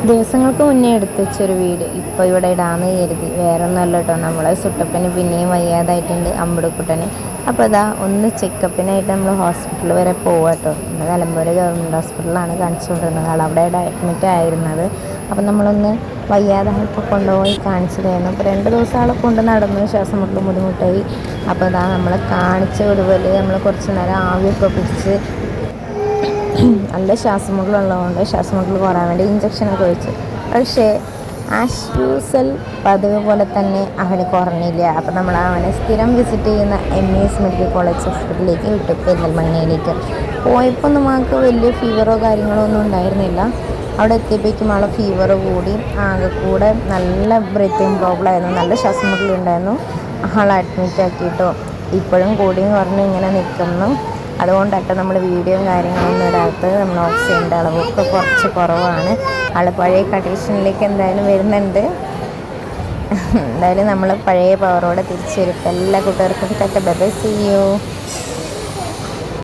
ദിവസങ്ങൾക്ക് മുന്നേ എടുത്ത് വെച്ചൊരു വീട് ഇപ്പോൾ ഇവിടെ ഇടാമെന്ന് കരുതി. വേറെ ഒന്നുമല്ല കേട്ടോ, നമ്മളെ സുട്ടപ്പന് പിന്നെയും വയ്യാതായിട്ടുണ്ട്, അമ്പടക്കുട്ടന്. അപ്പോൾ ഇതാ ഒന്ന് ചെക്കപ്പിനായിട്ട് നമ്മൾ ഹോസ്പിറ്റൽ വരെ പോവാം കേട്ടോ. നമ്മൾ നിലമ്പൂർ ഗവൺമെൻറ് ഹോസ്പിറ്റലിലാണ് കാണിച്ചുകൊണ്ടിരുന്നത്. ആൾ അവിടെ അഡ്മിറ്റ് ആയിരുന്നത്. അപ്പോൾ നമ്മളൊന്ന് വയ്യാതായപ്പോൾ കൊണ്ടുപോയി കാണിച്ചതായിരുന്നു. അപ്പോൾ 2 ദിവസം ആളെ കൊണ്ട് നടന്നു, ശ്വാസം മുട്ടലും ബുദ്ധിമുട്ടായി. അപ്പോൾ ഇതാ നമ്മൾ കാണിച്ച വിടുവൽ നമ്മൾ കുറച്ച് നേരം ആവിയൊക്കെ പിടിച്ച് നല്ല ശ്വാസം മുട്ടലുള്ളതുകൊണ്ട് ശ്വാസം മുട്ടൽ കുറയാൻ വേണ്ടി ഇഞ്ചക്ഷനൊക്കെ വെച്ചു. പക്ഷേ ആസ് യൂസൽ പതിവ് പോലെ തന്നെ അവന് കുറഞ്ഞില്ല. അപ്പോൾ നമ്മൾ അവനെ സ്ഥിരം വിസിറ്റ് ചെയ്യുന്ന MES മെഡിക്കൽ കോളേജ് ഹോസ്പിറ്റലിലേക്ക് വിട്ടു, പെരിന്തൽമണ്ണയിലേക്ക്. പോയപ്പോൾ നമുക്ക് വലിയ ഫീവറോ കാര്യങ്ങളോ ഒന്നും ഉണ്ടായിരുന്നില്ല. അവിടെ എത്തിയപ്പോഴേക്കും ആളെ ഫീവർ കൂടി, ആകെ കൂടെ നല്ല ബ്രീത്തിങ് പ്രോബ്ലം ആയിരുന്നു, നല്ല ശ്വാസം മുട്ടലുണ്ടായിരുന്നു. ആളെ അഡ്മിറ്റ് ആക്കിയിട്ടോ ഇപ്പോഴും കൂടിയും കുറഞ്ഞ് ഇങ്ങനെ നിൽക്കുന്നു. അതുകൊണ്ടൊക്കെ നമ്മൾ വീഡിയോയും കാര്യങ്ങളൊന്നും ഇടാത്തത്. നമ്മൾ ഓക്സിജൻ്റെ അളവൊക്കെ കുറച്ച് കുറവാണ്. ആൾ പഴയ കണ്ടീഷനിലേക്ക് എന്തായാലും വരുന്നുണ്ട്. എന്തായാലും നമ്മൾ പഴയ പവറോടെ തിരിച്ചു വരും. എല്ലാ കൂട്ടുകാർക്കും ബൈ ബൈ, സീ യു.